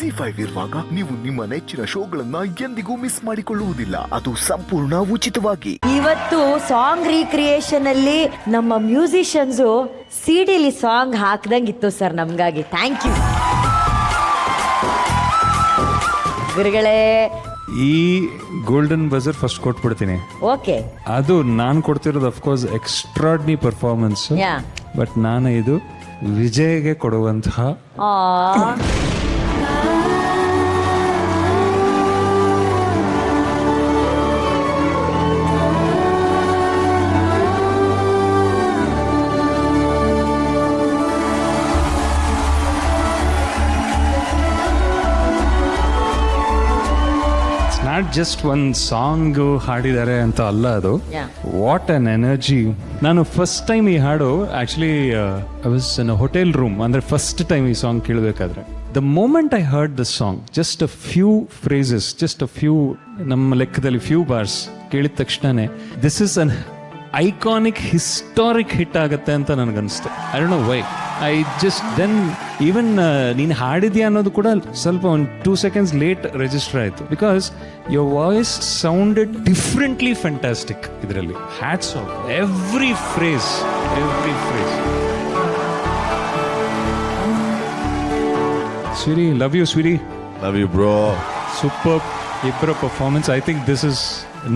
ZEE5 ಇರುವಾಗ ನೀವು ನಿಮ್ಮ ನೆಚ್ಚಿನ ಶೋಗಳನ್ನ ಎಂದಿಗೂ ಮಿಸ್ ಮಾಡಿಕೊಳ್ಳುವುದಿಲ್ಲ. ಅದು ಸಂಪೂರ್ಣ ಉಚಿತವಾಗಿ. ಇವತ್ತು ಸಾಂಗ್ ರೀಕ್ರಿಯೇಷನ್ ಅಲ್ಲಿ ನಮ್ಮ ಮ್ಯೂಸಿಷಿಯನ್ಸ್ ಸಿಡಿಲಿ ಸಾಂಗ್ ಹಾಕ್ದಂಗಿತ್ತು ಸರ್ ನಮ್ಗಾಗಿ. ಥ್ಯಾಂಕ್ ಯು ಗುರುಗಳೇ. ಈ ಗೋಲ್ಡನ್ ಬಜರ್ ಫಸ್ಟ್ ಕೊಟ್ಬಿಡ್ತೀನಿ. ಓಕೆ, ಅದು ನಾನು ಕೊಡ್ತಿರೋದು ಅಫ್ಕೋರ್ಸ್ ಎಕ್ಸ್ಟ್ರಾರ್ಡ್ನಿ ಪರ್ಫಾರ್ಮೆನ್ಸ್. ಬಟ್ ನಾನು ಇದು ವಿಜಯ್ಗೆ ಕೊಡುವಂತಹ ನಾಟ್ ಜಸ್ಟ್ ಒಂದು ಸಾಂಗ್ ಹಾಡಿದ್ದಾರೆ ಅಂತ ಅಲ್ಲ ಅದು. What an energy. ನಾನು ಫಸ್ಟ್ ಟೈಮ್ ಈ ಹಾಡು actually I was in a hotel room, ಅಂದ್ರೆ ಫಸ್ಟ್ ಟೈಮ್ ಈ ಸಾಂಗ್ ಕೇಳಬೇಕಾದ್ರೆ the moment I heard the song, just a few phrases, just a few, ನಮ್ಮ ಲೆಕ್ಕದಲ್ಲಿ ಫ್ಯೂ ಬಾರ್ಸ್ ಕೇಳಿದ ತಕ್ಷಣನೇ this is an iconic historic hit ಆಗುತ್ತೆ ಅಂತ ನನಗನ್ನಿಸ್ತು. I don't know why. I just then even ನೀನು ಹಾಡಿದ್ಯಾ ಅನ್ನೋದು ಕೂಡ ಸ್ವಲ್ಪ ಒಂದು 2 seconds ಲೇಟ್ ರಿಜಿಸ್ಟರ್ ಆಯಿತು. Because your voice sounded differently fantastic. ಇದರಲ್ಲಿ ಹ್ಯಾಟ್ಸ್ ಆಫ್ ಎವ್ರಿ ಫ್ರೇಸ್. ಸ್ವೀರಿ, ಲವ್ ಯು ಸ್ವೀರಿ. Love you bro. ಸೂಪರ್ ಇಬ್ಬರ performance. I think this is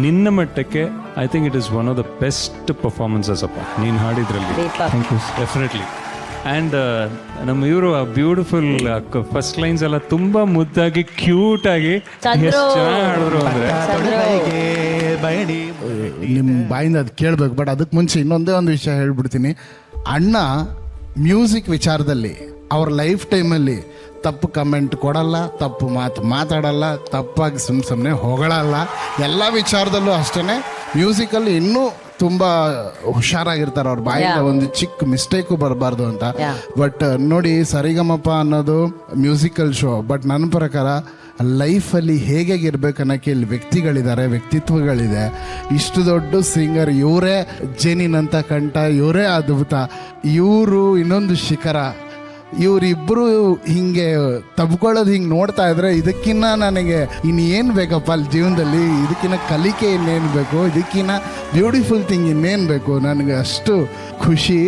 ನಿನ್ನ ಮಟ್ಟಕ್ಕೆ I think it is one of the best performances ಅಪ್ಪ ನೀನು ಹಾಡಿದ್ರಲ್ಲಿ. Thank you definitely. ಆ್ಯಂಡ್ ನಮ್ಮ ಇವರು ಬ್ಯೂಟಿಫುಲ್ ಫಸ್ಟ್ ಲೈನ್ಸ್ ಎಲ್ಲ ತುಂಬ ಮುದ್ದಾಗಿ ಕ್ಯೂಟ್ ಆಗಿ ಎಷ್ಟು ಚೆನ್ನಾಗಿ ಹಾಡಿದ್ರು ಅಂದರೆ ನಿಮ್ಮ ಬಾಯಿಂದ ಅದು ಕೇಳಬೇಕು. ಬಟ್ ಅದಕ್ಕೆ ಮುಂಚೆ ಇನ್ನೊಂದೇ ಒಂದು ವಿಷಯ ಹೇಳ್ಬಿಡ್ತೀನಿ. ಅಣ್ಣ ಮ್ಯೂಸಿಕ್ ವಿಚಾರದಲ್ಲಿ ಅವ್ರ ಲೈಫ್ ಟೈಮಲ್ಲಿ ತಪ್ಪು ಕಮೆಂಟ್ ಕೊಡಲ್ಲ, ತಪ್ಪು ಮಾತು ಮಾತಾಡಲ್ಲ, ತಪ್ಪಾಗಿ ಸುಮ್ಮನೆ ಹೊಗಳಲ್ಲ. ಎಲ್ಲ ವಿಚಾರದಲ್ಲೂ ಅಷ್ಟೇ. ಮ್ಯೂಸಿಕಲ್ಲಿ ಇನ್ನೂ ತುಂಬ ಹುಷಾರಾಗಿರ್ತಾರೆ. ಅವ್ರ ಬಾಯಿಂದ ಒಂದು ಚಿಕ್ಕ ಮಿಸ್ಟೇಕು ಬರಬಾರ್ದು ಅಂತ. ಬಟ್ ನೋಡಿ, ಸರಿಗಮಪ ಅನ್ನೋದು ಮ್ಯೂಸಿಕಲ್ ಶೋ. ಬಟ್ ನನ್ನ ಪ್ರಕಾರ ಲೈಫಲ್ಲಿ ಹೇಗೆ ಇರ್ಬೇಕನ್ನೋಕ್ಕೆ ಇಲ್ಲಿ ವ್ಯಕ್ತಿಗಳಿದ್ದಾರೆ, ವ್ಯಕ್ತಿತ್ವಗಳಿದೆ. ಇಷ್ಟು ದೊಡ್ಡ ಸಿಂಗರ್ ಇವರೇ ಜೆನಿನ್ ಅಂತ ಕಂಠ, ಇವರೇ ಅದ್ಭುತ. ಇವರು ಇನ್ನೊಂದು ಶಿಖರ. ಇವರಿಬ್ಬರು ಹಿಂಗೆ ತಬ್ಕೊಳ್ಳೋದು ಹಿಂಗೆ ನೋಡ್ತಾ ಇದ್ರೆ ಇದಕ್ಕಿನ್ನ ನನಗೆ ಇನ್ನೇನು ಬೇಕಪ್ಪ ಅಲ್ಲಿ ಜೀವನದಲ್ಲಿ, ಇದಕ್ಕಿನ್ನ ಕಲಿಕೆ ಇನ್ನೇನು ಬೇಕು, ಇದಕ್ಕಿನ್ನ ಬ್ಯೂಟಿಫುಲ್ ಥಿಂಗ್ ಇನ್ನೇನು ಬೇಕು. ನನಗೆ ಅಷ್ಟು ಖುಷಿ.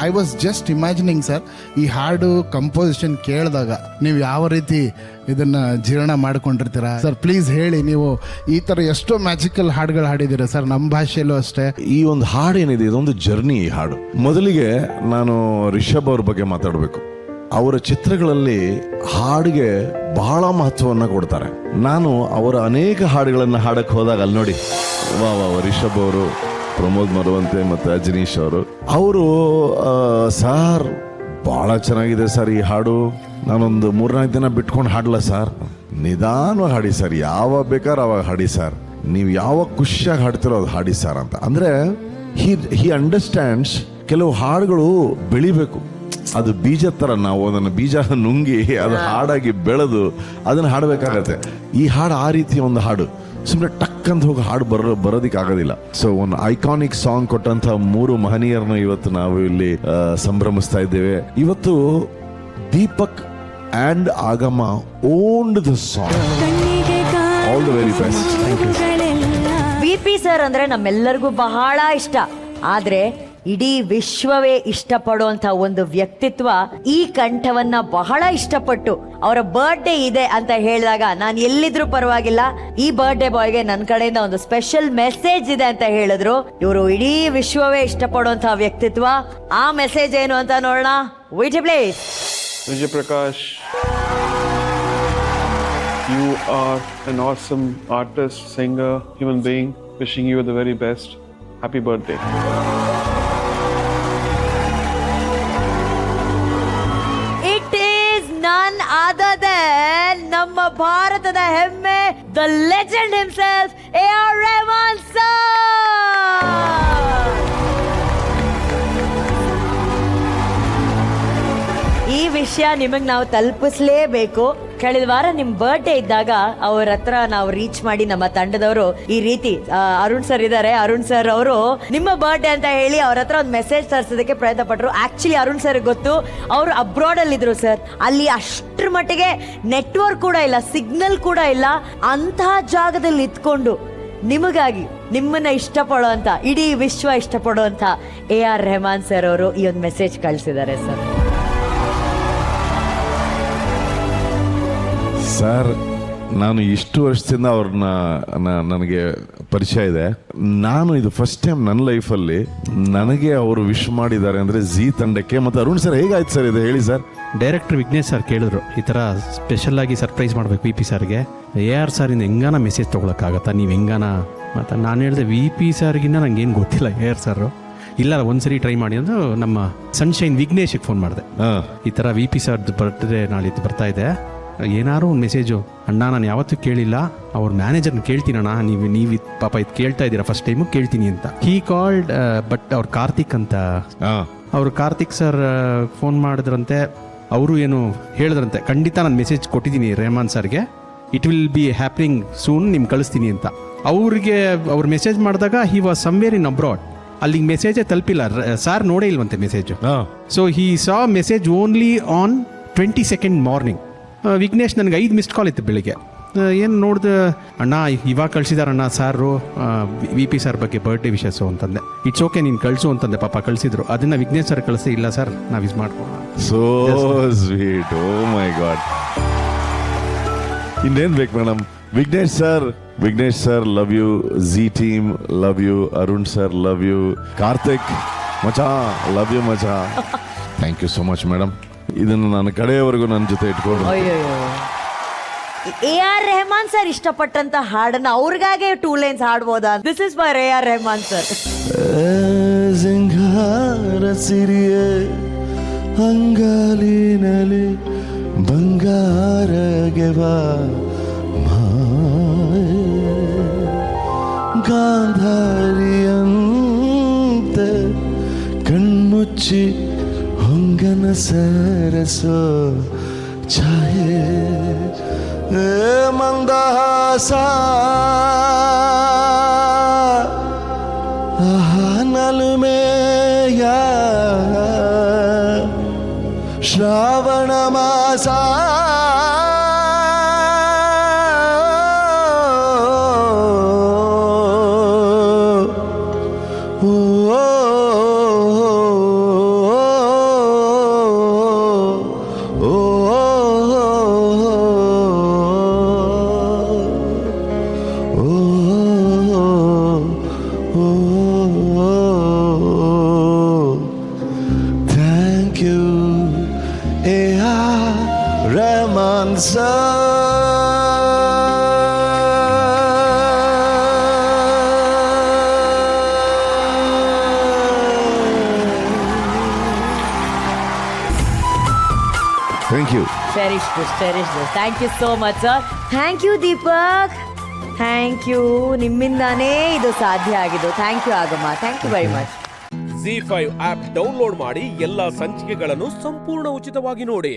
I was just imagining sir, ಈ ಹಾಡು ಕಂಪೋಸಿಷನ್ ಕೇಳಿದಾಗ ನೀವು ಯಾವ ರೀತಿ ಇದನ್ನು ಜೀರ್ಣ ಮಾಡ್ಕೊಂಡಿರ್ತೀರಾ ಸರ್. ಪ್ಲೀಸ್ ಹೇಳಿ, ನೀವು ಈ ಥರ ಎಷ್ಟೋ ಮ್ಯಾಜಿಕಲ್ ಹಾಡುಗಳು ಹಾಡಿದ್ದೀರಾ ಸರ್, ನಮ್ಮ ಭಾಷೆಯಲ್ಲೂ ಅಷ್ಟೇ. ಈ ಒಂದು ಹಾಡು ಏನಿದೆ, ಇದೊಂದು ಜರ್ನಿ. ಈ ಹಾಡು ಮೊದಲಿಗೆ ನಾನು ರಿಷಬ್ ಅವ್ರ ಬಗ್ಗೆ ಮಾತಾಡಬೇಕು. ಅವರ ಚಿತ್ರಗಳಲ್ಲಿ ಹಾಡಿಗೆ ಬಹಳ ಮಹತ್ವವನ್ನು ಕೊಡ್ತಾರೆ. ನಾನು ಅವರ ಅನೇಕ ಹಾಡುಗಳನ್ನು ಹಾಡಕ್ಕೆ ಹೋದಾಗ ಅಲ್ಲಿ ನೋಡಿ, ವಾ ರಿಷಬ್ ಅವರು, ಪ್ರಮೋದ್ ಮರುವಂತೆ ಮತ್ತು ಅಜನೀಶ್ ಅವರು ಸಾರ್ ಭಾಳ ಚೆನ್ನಾಗಿದೆ ಸರ್ ಈ ಹಾಡು, ನಾನೊಂದು 3-4 ದಿನ ಬಿಟ್ಕೊಂಡು ಹಾಡಲ್ಲ ಸರ್, ನಿಧಾನವಾಗಿ ಹಾಡಿ ಸರ್, ಯಾವಾಗ ಬೇಕಾದ್ರೆ ಅವಾಗ ಹಾಡಿ ಸರ್, ನೀವು ಯಾವಾಗ ಖುಷಿಯಾಗಿ ಹಾಡ್ತಿರೋ ಅದು ಹಾಡಿ ಸರ್ ಅಂತ. ಅಂದರೆ ಹಿ ಅಂಡರ್ಸ್ಟ್ಯಾಂಡ್ಸ್. ಕೆಲವು ಹಾಡುಗಳು ಬೆಳಿಬೇಕು, ಅದು ಬೀಜ ಥರ. ನಾವು ಅದನ್ನು ಬೀಜ ನುಂಗಿ ಅದು ಹಾಡಾಗಿ ಬೆಳೆದು ಅದನ್ನು ಹಾಡಬೇಕಾಗತ್ತೆ. ಈ ಹಾಡು ಆ ರೀತಿಯ ಒಂದು ಹಾಡು, ಸುಮ್ಮನೆ ಟಕ್ ಅಂತ ಹೋಗಿ ಹಾಡು ಬರೋದಕ್ಕಾಗೋದಿಲ್ಲ. ಸೊ ಒಂದು ಐಕಾನಿಕ್ ಸಾಂಗ್ ಕೊಟ್ಟಂಥ 3 ಮಹನೀಯರನ್ನು ಇವತ್ತು ನಾವು ಇಲ್ಲಿ ಸಂಭ್ರಮಿಸ್ತಾ ಇದ್ದೇವೆ. ಇವತ್ತು ದೀಪಕ್ ಆ್ಯಂಡ್ ಆಗಮ owned the song. All the very best. VP sir ಅಂದ್ರೆ ನಮ್ಮೆಲ್ಲರಿಗೂ ಬಹಳ ಇಷ್ಟ. ಆದ್ರೆ ಇಡೀ ವಿಶ್ವವೇ ಇಷ್ಟಪಡುವಂತ ಒಂದು ವ್ಯಕ್ತಿತ್ವ ಈ ಕಂಠವನ್ನ ಬಹಳ ಇಷ್ಟಪಟ್ಟು ಅವರ ಬರ್ಡೇ ಇದೆ ಅಂತ ಹೇಳಿದಾಗ ನಾನು ಎಲ್ಲಿದ್ರು ಪರವಾಗಿಲ್ಲ, ಈ ಬರ್ಡೇ ಬಾಯ್ಗೆ ನನ್ನ ಕಡೆಯಿಂದ ಒಂದು ಸ್ಪೆಷಲ್ ಮೆಸೇಜ್ ಇದೆ ಅಂತ ಹೇಳಿದ್ರು. ಇವರು ಇಡೀ ವಿಶ್ವವೇ ಇಷ್ಟಪಡುವಂತ ವ್ಯಕ್ತಿತ್ವ. ಆ ಮೆಸೇಜ್ ಏನು ಅಂತ ನೋಡೋಣ. Vijay please. Vijay Prakash, you are an awesome artist, singer, human being. Wishing you the very best. Happy birthday. None other than ನಮ್ಮ ಭಾರತದ ಹೆಮ್ಮೆ, the legend himself AR Rahman sir. ಈ ವಿಷಯ ನಿಮಗೆ ನಾವು ತಲುಪಿಸಲೇಬೇಕು. ಕಳೆದ ವಾರ ನಿಮ್ ಬರ್ಡೇ ಇದ್ದಾಗ ಅವ್ರ ಹತ್ರ ನಾವು ರೀಚ್ ಮಾಡಿ ನಮ್ಮ ತಂಡದವರು ಈ ರೀತಿ ಅರುಣ್ ಸರ್ ಇದ್ದಾರೆ, ಅರುಣ್ ಸರ್ ಅವರು ನಿಮ್ಮ ಬರ್ಡೇ ಅಂತ ಹೇಳಿ ಅವ್ರ ಹತ್ರ ಒಂದು ಮೆಸೇಜ್ ತರಿಸೋದಕ್ಕೆ ಪ್ರಯತ್ನ ಪಟ್ರು. ಆಕ್ಚುಲಿ ಅರುಣ್ ಸರ್ ಗೊತ್ತು, ಅವರು ಅಬ್ರಾಡ್ ಅಲ್ಲಿ ಇದ್ರು ಸರ್. ಅಲ್ಲಿ ಅಷ್ಟ್ರ ಮಟ್ಟಿಗೆ ನೆಟ್ವರ್ಕ್ ಕೂಡ ಇಲ್ಲ, ಸಿಗ್ನಲ್ ಕೂಡ ಇಲ್ಲ. ಅಂತಹ ಜಾಗದಲ್ಲಿ ಇದ್ಕೊಂಡು ನಿಮಗಾಗಿ, ನಿಮ್ಮನ್ನ ಇಷ್ಟಪಡುವಂತ, ಇಡೀ ವಿಶ್ವ ಇಷ್ಟಪಡುವಂತ AR ರೆಹಮಾನ್ ಸರ್ ಅವರು ಈ ಒಂದು ಮೆಸೇಜ್ ಕಳಿಸಿದ್ದಾರೆ ಸರ್. ಸರ್, ನಾನು ಇಷ್ಟು ವರ್ಷದಿಂದ ಅವ್ರನ್ನ ನನಗೆ ಪರಿಚಯ ಇದೆ. ನಾನು ಇದು ಫಸ್ಟ್ ಟೈಮ್ ನನ್ನ ಲೈಫಲ್ಲಿ ನನಗೆ ಅವರು ವಿಶ್ ಮಾಡಿದ್ದಾರೆ ಅಂದರೆ ಜಿ ತಂಡಕ್ಕೆ. ಮತ್ತು ಅರುಣ್ ಸರ್ ಹೇಗಾಯ್ತು ಸರ್ ಇದು ಹೇಳಿ ಸರ್? ಡೈರೆಕ್ಟರ್ ವಿಘ್ನೇಶ್ ಸರ್ ಕೇಳಿದ್ರು, ಈ ಥರ ಸ್ಪೆಷಲ್ ಆಗಿ ಸರ್ಪ್ರೈಸ್ ಮಾಡಬೇಕು VP ಸರ್ಗೆ. AR ಸರಿಂದ ಹೆಂಗಾನ ಮೆಸೇಜ್ ತೊಗೊಳಕ್ಕಾಗತ್ತಾ, ನೀವು ಹೆಂಗಾನ? ಮತ್ತು ನಾನು ಹೇಳಿದೆ VP ಸರ್ಗಿನ್ನ ನಂಗೆ ಏನು ಗೊತ್ತಿಲ್ಲ AR ಸರ್. ಇಲ್ಲ ಒಂದ್ಸರಿ ಟ್ರೈ ಮಾಡಿ ಅಂದು ನಮ್ಮ ಸನ್ಶೈನ್ ವಿಘ್ನೇಶಿಗೆ ಫೋನ್ ಮಾಡಿದೆ. ಈ ಥರ VP ಸರ್ದು ಬರ್ತ್ಡೇ ನಾಳಿದ್ದು ಬರ್ತಾ ಇದೆ, ಏನಾರು ಒಂದು ಮೆಸೇಜು ಅಣ್ಣ, ನಾನು ಯಾವತ್ತೂ ಕೇಳಿಲ್ಲ, ಅವ್ರ ಮ್ಯಾನೇಜರ್ನ ಕೇಳ್ತೀನಣ್ಣ, ನೀವು ಪಾಪ ಇದು ಕೇಳ್ತಾ ಇದ್ದೀರಾ ಫಸ್ಟ್ ಟೈಮು, ಕೇಳ್ತೀನಿ ಅಂತ. ಹೀ ಕಾಲ್ಡ್, ಬಟ್ ಅವ್ರು ಕಾರ್ತಿಕ್ ಅಂತ, ಅವರು ಕಾರ್ತಿಕ್ ಸರ್ ಫೋನ್ ಮಾಡಿದ್ರಂತೆ. ಅವರು ಏನು ಹೇಳಿದ್ರಂತೆ, ಖಂಡಿತ ನಾನು ಮೆಸೇಜ್ ಕೊಟ್ಟಿದ್ದೀನಿ ರೆಹಮಾನ್ ಸರ್ಗೆ, it will be happening soon, ನಿಮ್ಗೆ ಕಳಿಸ್ತೀನಿ ಅಂತ. ಅವ್ರಿಗೆ ಅವ್ರು ಮೆಸೇಜ್ ಮಾಡಿದಾಗ he was somewhere in abroad, ಅಲ್ಲಿಗೆ ಮೆಸೇಜೇ ತಲುಪಿಲ್ಲ, ಸಾರ್ ನೋಡೇ ಇಲ್ವಂತೆ message. So he saw message only on 22nd morning. Vignesh ನನಗೆ 5 ಮಿಸ್ಡ್ ಕಾಲ್ ಇತ್ತು ಬೆಳಿಗ್ಗೆ. ಏನು ನೋಡಿದೆ, ಅಣ್ಣ ಇವಾಗ ಕಳಿಸಿದಾರಣ್ಣ ಸಾರು VP ಸರ್ ಬಗ್ಗೆ ಬರ್ಡೇ ವಿಶಸ್ಸು ಅಂತಂದೆ. ಇಟ್ಸ್ ಓಕೆ, ನೀನು ಕಳಿಸು ಅಂತಂದೆ. ಪಾಪ ಕಳಿಸಿದ್ರು, ಅದನ್ನು ವಿಘ್ನೇಶ್ ಸರ್ ಕಳಿಸಿ, ಇಲ್ಲ ಸರ್ ನಾವು ಯೂಸ್ ಮಾಡ್ಕೊಳ್ಳೋಣ. So sweet, oh my god. ಇನ್ನೇನು ಬೇಕು madam? Vignesh sir love you, Zee team love you, Arun sir love you, Karthik ಮಚಾ ಲವ್ ಯು ಮಚಾ. Thank you so much madam. ಇದನ್ನು ನಾನು ಕಡೆಯವರೆಗೂ ನನ್ನ ಜೊತೆ ಇಟ್ಕೊಂಡು. AR ರೆಹಮಾನ್ ಸರ್ ಇಷ್ಟಪಟ್ಟಂತ ಹಾಡನ್ನ ಅವ್ರಿಗಾಗೆ 2 ಲೈನ್ಸ್ ಹಾಡ್ಬೋದಾ? This is for AR Rahman sir. ಸಿಂಗಾರ ಸಿರಿಯ ಅಂಗಾಲಿನಲ್ಲಿ ಬಂಗಾರ ಗೆವಾ ಗಾಂಧಾರಿಯಂತೆ ಕಣ್ಮುಚ್ಚಿ ಹೊಂಗನ ಸರಸೋ ಛಾಯೆ ಮಂದಹಾಸ ನಲುಮೆಯ ಶ್ರಾವಣ ಮಾಸ Thank you. Cherish this. Thank you so much, sir. Thank you, Deepak. Thank you. ನಿಮ್ಮಿಂದಾನೇ ಇದು ಸಾಧ್ಯ ಆಗಿದ್ದು. Thank you, ಆಗಮ್ಮ. Thank you very much. ZEE5 app download ಮಾಡಿ ಎಲ್ಲಾ ಸಂಚಿಕೆಗಳನ್ನು ಸಂಪೂರ್ಣ ಉಚಿತವಾಗಿ ನೋಡಿ.